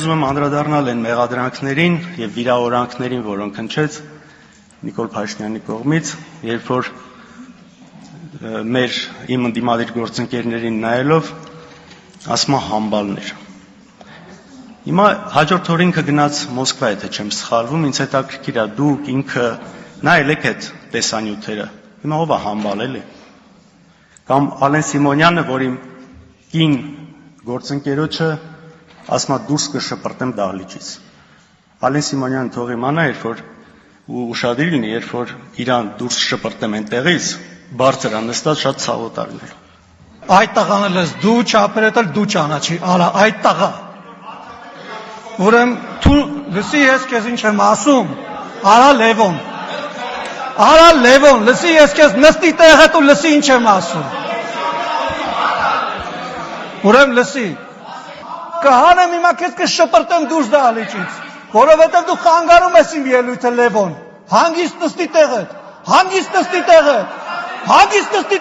Ուզում եմ անդրադառնալ այն մեղադրանքներին եւ վիրավորանքներին, որոնք հնչեց Նիկոլ Փաշինյանի կողմից, երբ որ իմ ընդդիմադիր գործընկերներին նայելով ասում է համբալներ։ Հիմա հաջորդ օր ինքը գնաց Մոսկվա, եթե չեմ սխալվում, ինձ հետաքրքիր է դուք ինքը նայել եք այդ տեսանյութերը։ Հիմա ով է համբալ էլի։ Կամ Ալեն Սիմոնյանը, որ իմ կին գործընկերոջը ասում է դուրս կշպրտեմ դահլիճից։ Ալեն Սիմոնյանը թող իմանա, երբ որ ուշադիր լինի, երբ որ իրան դուրս շպրտեմ այնտեղից, բարձր անստած շատ ցավոտ է լինելու։ Այդ տղան էլ ես դու չափերել դու ճանաչի, ալա այդ տղա։ Ուրեմն դու լսի ես քեզ ինչ եմ ասում, արա Լևոն, լսի ես քեզ նստի տեղը դու լսի ինչ եմ ասում։ Ուրեմն լսի։ Կհանեմ հիմա քեզ կշպրտեմ դուրս դահլիճից, որովհետև դու խանգարում ես իմ ելույթը Լևոն։ Հանգիստ նստի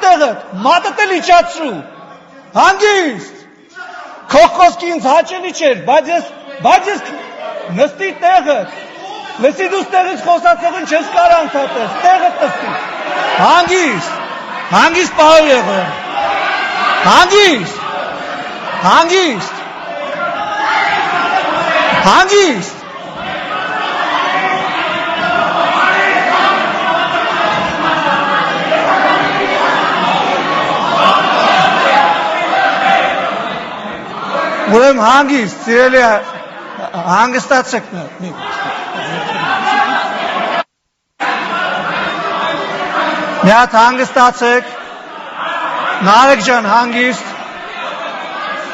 տեղը, մատդ էլ իջացրու։ Հանգիստ։ Քո խոսքը ինձ հաճելի չէր, բայց ես նստի տեղը։ Լսի դու տեղից խոսացողին չես կարող անցատես, տեղը նստի։ Հանգիստ պահով եղել։ Հանգիստ։ Ուրեմն հանգիստ, սիրելի հանգստացեք մի հատ հանգստացեք, Նարեկ ջան հանգիստ,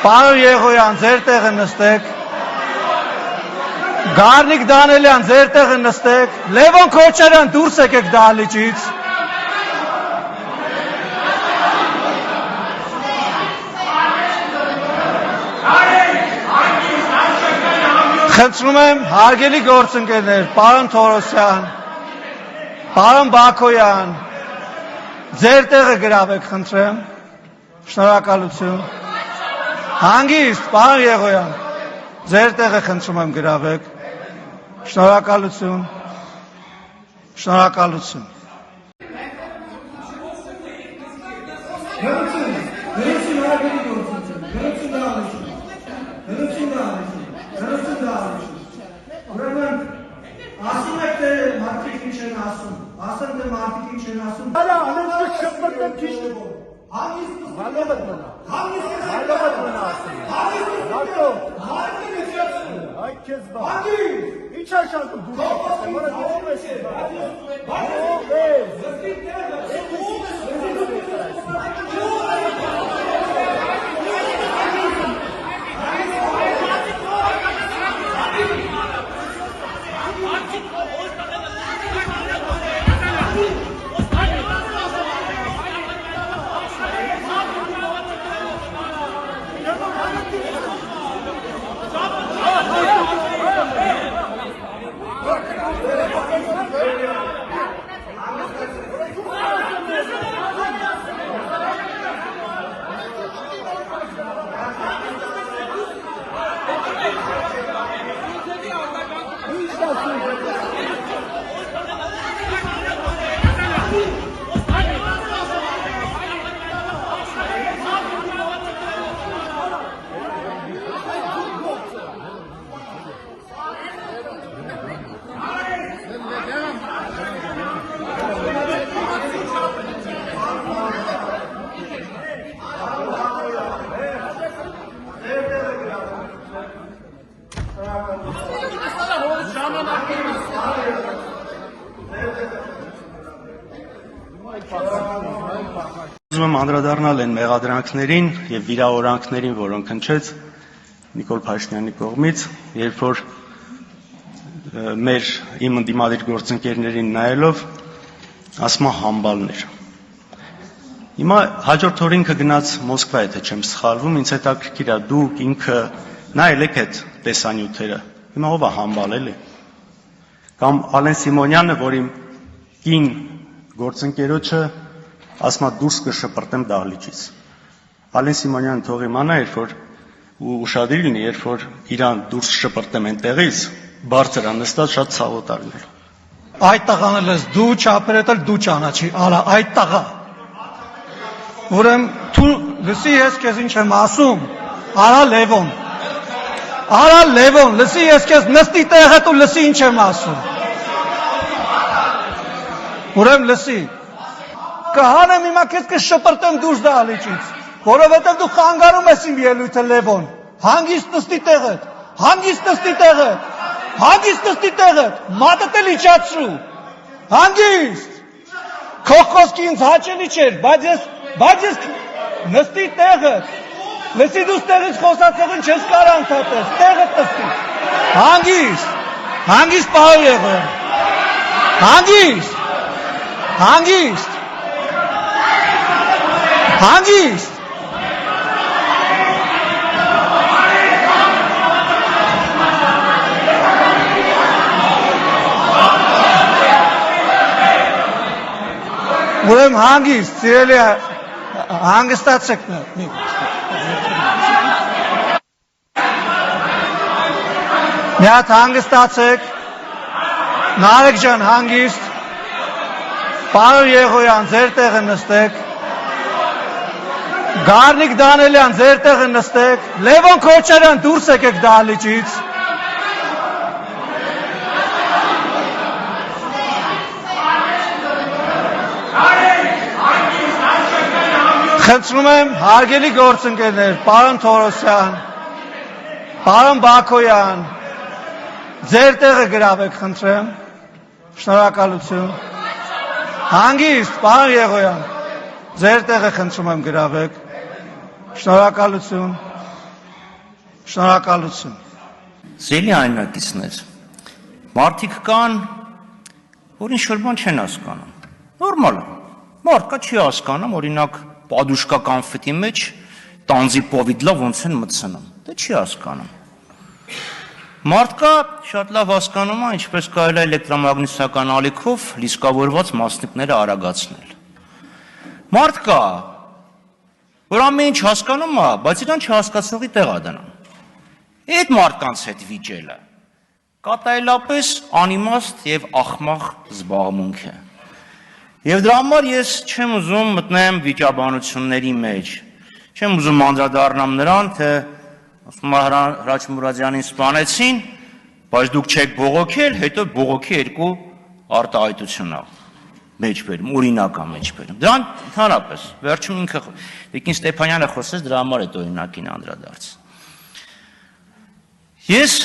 Պարոն Եղոյան ձեր տեղը նստեք, Գառնիկ Դանելյան ձեր տեղը նստեք, Լևոն Քոչարյան դուրս եկեք դահլիճից։ Խնդրում եմ հարգելի գործընկերներ, պարոն Թորոսյան, պարոն Բակոյան, ձեր տեղը գրավեք, խնդրեմ, շնորհակալություն։ Հանգիստ, պարոն Եղոյան, ձեր տեղը խնդրում եմ գրավեք, շնորհակալություն։ Ուրեմն ասում եք թե մարդիկ ինչ են ասում, ասեմ թե մարդիկ ինչ են ասում։ Հալա, անենք շփոթեմ քիչ։ Հանգիստ մնա ասում։ Այդ քեզ բա։ Ինչ աշակում դու։ Ուզում եմ անդրադառնալ այն մեղադրանքներին եւ վիրավորանքներին, որոնք հնչեց Նիկոլ Փաշինյանի կողմից, երբ որ իմ ընդդիմադիր գործընկերներին նայելով ասում է համբալներ։ Հիմա հաջորդ օր ինքը գնաց Մոսկվա, եթե չեմ սխալվում, ինձ հետաքրքիր է դուք ինքը նայել եք այդ տեսանյութերը։ Հիմա ով է համբալ էլի։ Կամ Ալեն Սիմոնյանը, որ իմ կին գործընկերոջը ասում է դուրս կշպրտեմ դահլիճից։ Ալեն Սիմոնյանը թող իմանա, երբ որ ու ուշադիր լինի, երբ որ իրան դուրս շպրտեմ այնտեղից, բարձր անստած շատ ցավոտ արնել։ Այդ տղան էլ ես դու չապերետել դու ճանաչի, արա այդ տղա։ Ուրեմն դու լսի ես քեզ ինչ եմ ասում, արա Լևոն, լսի ես քեզ նստի տեղդ ու լսի ինչ եմ ասում։ Ուրեմն լսի։ Կհանեմ հիմա քեզ կշպրտեմ դուրս դահլիճից, որովհետև դու խանգարում ես իմ ելույթը Լևոն։ Հանգիստ նստի տեղդ, մատդ էլ իջացրու։ Հանգիստ։ Քո խոսքը ինձ հաճելի չէր, բայց ես նստի տեղդ։ Լսի դու տեղից խոսացողին չես կարող ընդհատես, տեղդ նստի։ Հանգիստ պահու եղել։ Հանգիստ։ Ուրեմն հանգիստ, սիրելի հանգստացեք մի։ Մի հատ հանգստացեք, Նարեկ ջան հանգիստ, Պարոն Եղոյան ձեր տեղը նստեք, Գառնիկ Դանելյան ձեր տեղը նստեք, Լևոն Քոչարյան դուրս եկեք դահլիճից։ Խնդրում եմ հարգելի գործընկերներ, պարոն Թորոսյան, պարոն Բակոյան, ձեր տեղը գրավեք, խնդրեմ, շնորհակալություն։ Հանգիստ, պարոն Եղոյան, ձեր տեղը խնդրում եմ գրավեք, շնորհակալություն։ Սիրելի հայրենակիցներ, մարդիկ կան, որ ինչ-որ բան չեն հասկանում, նորմալ է, մարդկա չի հասկանում, օրինակ, պատուշկա կանֆետի մեջ տանձի պովիդլա ոնց են մտցնում, դա չի հասկանում։ Մարդկա շատ լավ հասկանում է, ինչպես կարելի է էլեկտրամագնիսական ալիքով լիսկավորված մասնիկները արագացնել։ Մարդկա, որ ամեն ինչ հասկանում է, բայց իրան չհասկացողի տեղ է դնում։ Այդ մարդկանց հետ վիճելը կատարելապես անիմաստ եւ ախմախ զբաղմունք է։ Եվ դրա համար ես չեմ ուզում մտնեմ վիճաբանությունների մեջ, չեմ ուզում անդրադառնամ նրան, թե ասում Հրաչ Մուրադյանին սպանեցին, բայց դուք չեք բողոքել, հետո բողոքի երկու արտահայտություն ա մեջ բերում, օրինակ ա մեջ բերում։ Դրան ընդհանրապես, վերջում ինքը Տիկին Ստեփանյանը խոսեց, դրա համար այդ օրինակին անդրադարձ։ Ես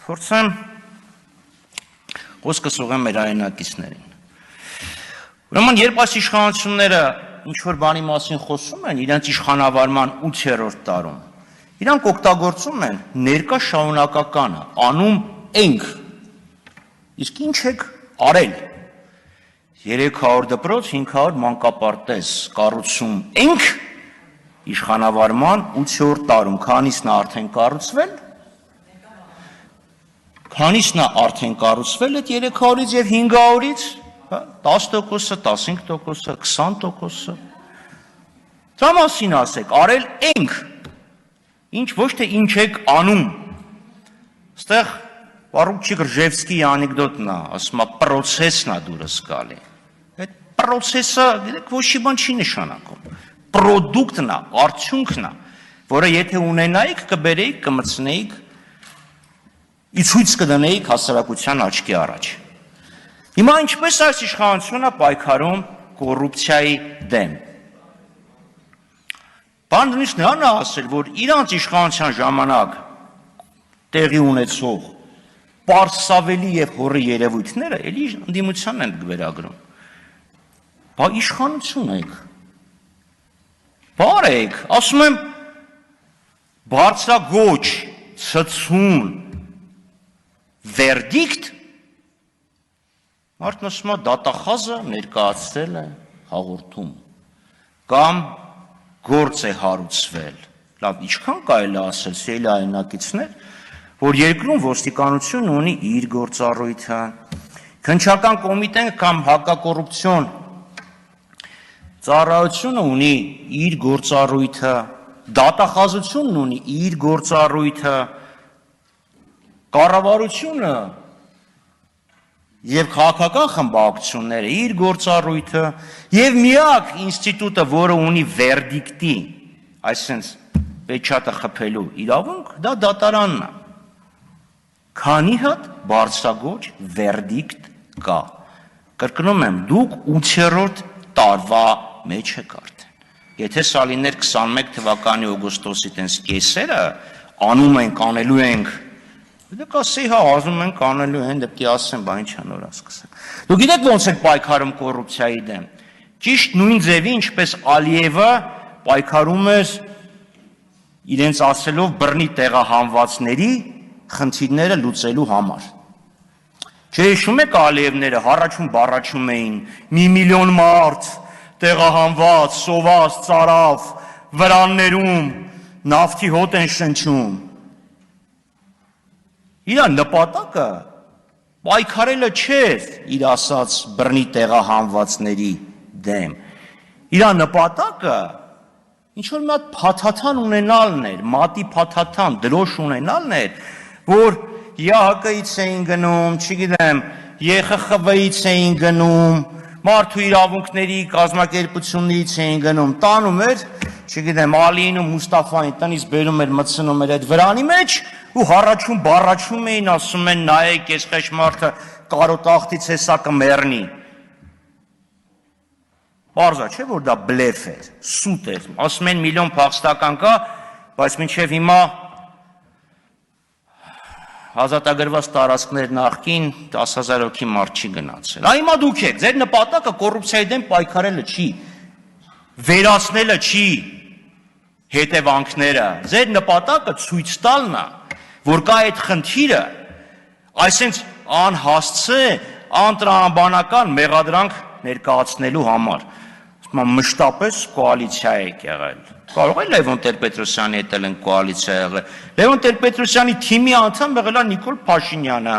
փորձեմ խոսքս ուղղեմ մեր հայրենակիցներին։ Ուրեմն երբ այս իշխանությունները ինչ-որ բանի մասին խոսում են, իրենց իշխանավարման 8-րդ տարում, իրանք օգտագործում են ներկա շարունակականը, անում ենք, իսկ ինչ եք արել, 300 դպրոց, 500 մանկապարտեզ, կառուցում ենք իշխանավարման 8-րդ տարում, քանիսն է արդեն կառուցվել, այդ 300-ից և 500-ից, 10%-ը, 15%-ը, 20%-ը, դրա մասին ասեք, արել ենք, ինչ ոչ թե ինչ եք անում, ստեղ Պարուկչիկ Ռժևսկիի անեկդոտն է, ասում է, պրոցեսն է դուրս գալի, այդ պրոցեսը ոչ մի բան չի նշանակում, պրոդուկտն է, արդյունքն է, որը եթե ունենայիք, կբերեիք, կմցնեիք, իցույց կդնեիք հասարակության աչքի առաջ։ Հիմա ինչպես այս իշխանությունը պայքարում կոռուպցիայի դեմ։ Բանջնիշ նրան է ասել, որ իրանց իշխանության ժամանակ տեղի ունեցող պարսավելի և հորի երևույթները էլի ընդդիմության են վերագրում։ Բա իշխանություն եք, բար եք, ասում եմ, բարձրագոչ, ցցուն, վերդիկտ, մարդն ասում է դատախազը ներկայացրել է հաղորդում, կամ գործ է հարուցվել, լավ, ինչքան կարելի է ասել, սիրելի հայրենակիցներ, որ երկրում ոստիկանություն ունի իր գործառույթը, քննչական կոմիտեն կամ հակակոռուպցիոն ծառայությունը ունի իր գործառույթը, դատախազությունն ունի իր գործառույթը, կառավարությունը եւ քաղաքական խմբակցությունները իր գործառույթը եւ միակ ինստիտուտը, որը ունի վերդիկտի, այսինքն պեչատը խփելու իրավունք, դա դատարանն է։ Քանի հատ բարձրագույն վերդիկտ կա։ Կրկնում եմ, դուք 8-րդ տարվա մեջ եք արդեն։ Եթե սա լիներ 21 թվականի օգոստոսի տենց կեսերը, անում ենք, անելու ենք, դե կասեի, հա, ասում ենք, անելու են, դեպի ասեմ, բա ինչ է նոր ասկսեմ։ Դու գիտեք ոնց եք պայքարում կոռուպցիայի դեմ։ Ճիշտ նույն ձևի, ինչպես Ալիևը պայքարում էր իրենց ասելով բռնի տեղահանվածների խնդիրները լուծելու համար։ Չհիշում եք Ալիևները հառաչում բառաչում էին՝ 1 միլիոն մարդ տեղահանված, սոված, ծարավ, վրաններում, նավթի հոտ են շնչում։ Իր նպատակը պայքարելը չէր իր ասած բռնի տեղահանվածների դեմ։ Իր նպատակը ինչ-որ մի հատ փաթաթան ունենալն էր, մատի փաթաթան, դրոշ ունենալն էր, որ ՀՀԿ-ից էին գնում, չգիտեմ, ԵԽԽՎ-ից էին գնում, մարդու իրավունքների կազմակերպություններից էին գնում, տանում էր, չգիտեմ, Ալիին ու Մուստաֆային տնից բերում էր, մտցնում էր այդ վրանի մեջ ու հառաչում բառաչում էին, ասում են նայեք, այս խեշմարդը կարոտախտից հեսա կմեռնի։ Պարզ է, չէ՞ որ դա բլեֆ էր, սուտ էր, ասում են միլիոն փախստական կա, բայց մինչև հիմա ազատագրված տարածքներ նախկին 10,000 հոգի մարդ չի գնացել։ Այ հիմա դուք եք, ձեր նպատակը կոռուպցիայի դեմ պայքարելը չի, վերացնելը չի հետևանքները, ձեր նպատակը ցույց տալն է, որ կա այդ խնդիրը, այսինքն անհասցե, անտրամաբանական մեղադրանք ներկայացնելու համար։ Մշտապես կոալիցիա եք եղել։ Կարող է Լևոն Տեր-Պետրոսյանի հետ են կոալիցիա եղել։ Լևոն Տեր-Պետրոսյանի թիմի անդամ եղել է Նիկոլ Փաշինյանը։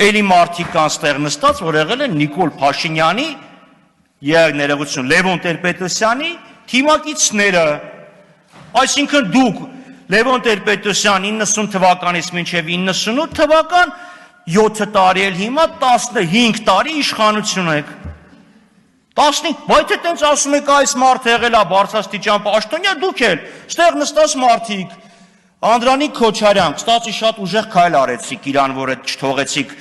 Էլի մարդիկ կան ստեղ նստած, որ եղել են Նիկոլ Փաշինյանի, ներողություն, Լևոն Տեր-Պետրոսյանի թիմակիցները։ Այսինքն դուք Լևոն Տեր-Պետրոսյան 90 թվականից մինչև 98 թվական 7 տարի էլ հիմա 15 տարի իշխանություն եք։ 15, բայց է տենց ասում եք այս մարդ եղել է բարձրաստիճան պաշտոնյա, դուք էլ, ստեղ նստած մարդիկ, Անդրանիկ Քոչարյան, կստացի շատ ուժեղ քայլ արեցիք իրան, որ այդ չթողեցիք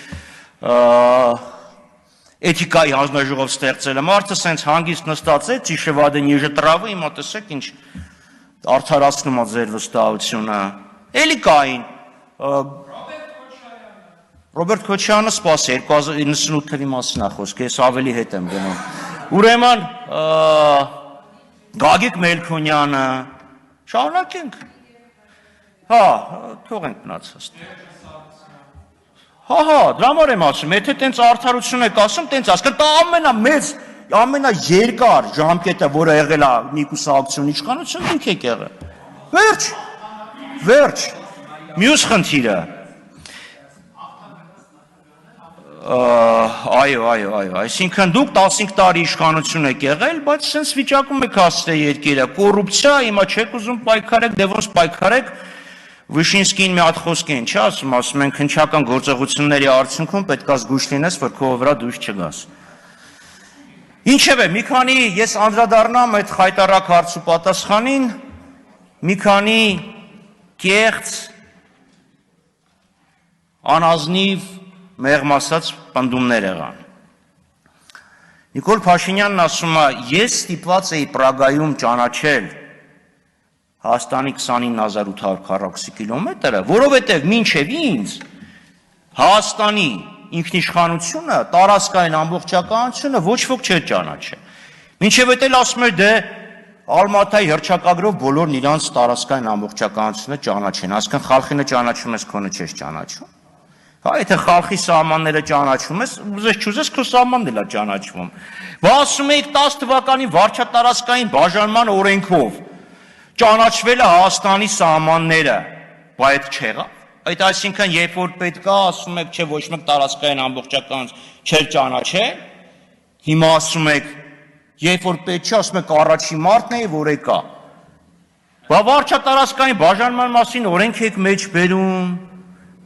էթիկայի հանձնաժողով ստեղծելը, մարդը սենց հանգիստ նստած է, ծիշևադը նիժը տրավը, հիմա տեսեք ինչ արդարացնում է ձեր վստահությունը, էլի կային, Ռոբերտ Քոչյանը սպասի, 2098 թվի մասին է խոսքը, ես ավելի հետ եմ գնում։ Ուրեմն Գագիկ Մելքոնյանը, շարունակենք, հա, թողենք մնացած։ Հա, դրա համար եմ ասում, եթե տենց արդարություն եք ասում, տենց ասում, դա ամենամեծ, ամենաերկար ժամկետը, որը եղել է մի կուսակցություն իշխանություն, դուք եք եղել։ Վերջ, մյուս խնդիրը, այո, այսինքն դուք 15 տարի իշխանություն եք եղել, բայց սենց վիճակում եք հասցրել երկիրը, կոռուպցիա, հիմա չեք ուզում պայքարեք, դե ոնց պայքարեք, Վիշինսկին մի հատ խոսք են, չէ՞ ասում են քննչական գործողությունների արդյունքում պետք է զգույշ լինես, որ քո վրա դուրս չգաս։ Ինչևէ, մի քանի ես անդրադառնամ այդ խայտառակ հարց ու պատասխանին, մի քանի կեղծ, անազնիվ մեղմ ասած պնդումներ եղան։ Նիկոլ Փաշինյանն ասում է, ես ստիպված էի Պրագայում ճանաչել Հայաստանի 29800 քառակուսի կիլոմետրը, որովհետև մինչև ինձ Հայաստանի ինքնիշխանությունը, տարածքային ամբողջականությունը ոչ ոք չէր ճանաչել։ Մինչև էլ ասում էր, դե Ալմատայի հռչակագրով բոլորն իրանց տարածքային ամբողջականությունը ճանաչեն, այսինքն խալխինը ճանաչում ես, քոնը չես ճանաչում։ Հա, եթե խալխի սահմանները ճանաչում ես, ուզես չուզես քո սահմանն էլ է ճանաչվում։ Բա ասում էիք 10 թվականի վարչատարածքային բաժանման օրենքով ճանաչվել է Հայաստանի սահմանները, բա այդ չեղավ։ Այդ այսինքն երբ որ պետք է ասում եք, չէ, ոչ մեկ տարածքային ամբողջական չէր ճանաչել, հիմա ասում եք, երբ որ պետք չէ, ասում եք առաջի մարտն է, որ եկա։ Բա վարչատարածքային բաժանման մասին օրենք եք մեջ բերում։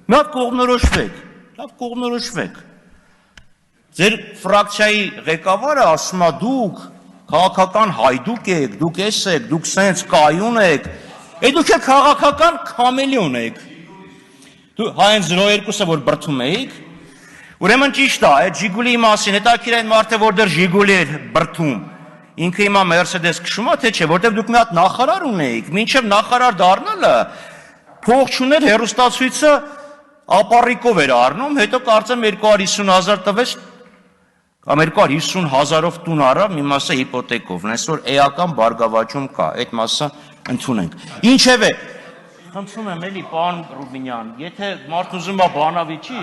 Մի հատ կողմնորոշվեք, լավ կողմնորոշվեք։ Ձեր ֆրակցիայի ղեկավարը ասում է դուք քաղաքական հայդուկ եք, դուք էս եք, դուք սենց կայուն եք, դուք եք քաղաքական քամելիոն եք։ Դու հայն 02-ը որ բրթում էիք, ուրեմն ճիշտ է, այդ Ժիգուլիի մասին, հետաքրքիր այն մարդը, որ դեռ Ժիգուլի էր բրթում, ինքը հիմա Մերսեդես քշում է, թե չէ, որտեղ դուք մի հատ նախարար ունեիք, մինչև նախարար դառնալը փող չուներ հեռուստացույցը ապառիկով էր առնում, հետո կարծեմ 250,000 տվեց կամ 250,000-ով տուն առավ, մի մասը հիպոթեկով, այսօր էական բարգավաճում կա, այդ մասը ընդունենք։ Ինչևէ, խնդրում եմ էլի, պարոն Ռուբինյան, եթե մարդ ուզում է բանավիճի,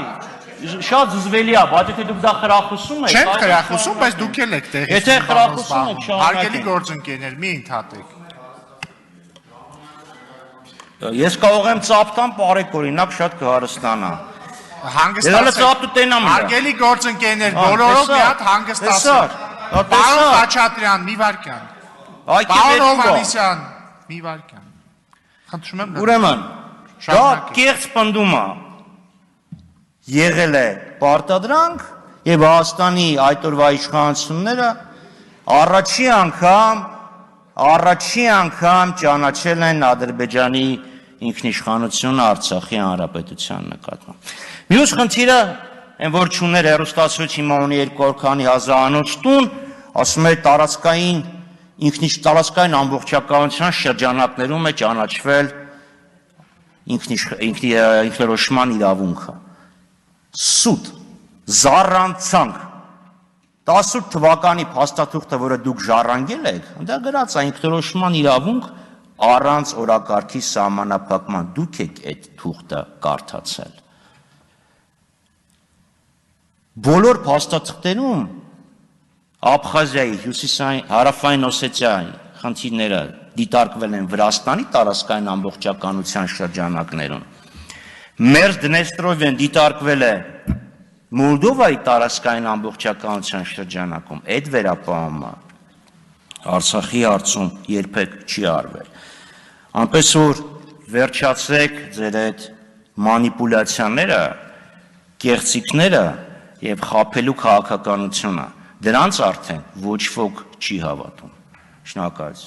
շատ զզվելի է, բայց եթե դուք դա խրախուսում եք, չեմ խրախուսում, բայց դուք էլ եք տեղի։ Եթե խրախուսում եք, հարգելի գործընկերներ, մի ընդհատեք։ Ես կարող եմ ծափտամ պարեք օրինակ շատ կհարստանա։ Հանգստացեք։ Հարգելի գործընկերներ, բոլորով մի հատ հանգստացեք։ Պարոն Խաչատրյան, մի վարքյան։ Պարոն Հովհաննիսյան, մի վարքյան։ Խնդրում եմ։ Ուրեմն, դա կեղծ պնդում է։ Եղել է պարտադրանք եւ Հայաստանի այդ օրվա իշխանությունները առաջի անգամ ճանաչել են Ադրբեջանի ինքնիշխանությունը Արցախի հանրապետության նկատմամբ։ Մյուս խնդիրը, այն որ չուներ հեռուստացույց, հիմա ունի 200 քանի հազարանոց տուն, ասում է տարածքային ամբողջականության շրջանակներում է ճանաչվել ինքնորոշման իրավունքը։ Սուտ, զառանցանք, 18 թվականի փաստաթուղթը, որը դուք ժառանգել եք, դա գրած է ինքնորոշման իրավունք առանց օրակարգի սահմանափակման, դուք եք այդ թուղթը կարդացել։ Բոլոր փաստաթղթերում Աբխազիայի, Հարավային Օսեթիայի խնդիրները դիտարկվել են Վրաստանի տարածքային ամբողջականության շրջանակներում։ Մեր Դնեստրովեն դիտարկվել է Մոլդովայի տարածքային ամբողջականության շրջանակում, այդ վերապահումը Արցախի հարցում երբեք չի արվել։ Այնպես որ վերջացրեք ձեր այդ մանիպուլյացիաները, կեղծիքները եւ խաբելու քաղաքականությունը, դրանց արդեն ոչ ոք չի հավատում։ Շնորհակալություն։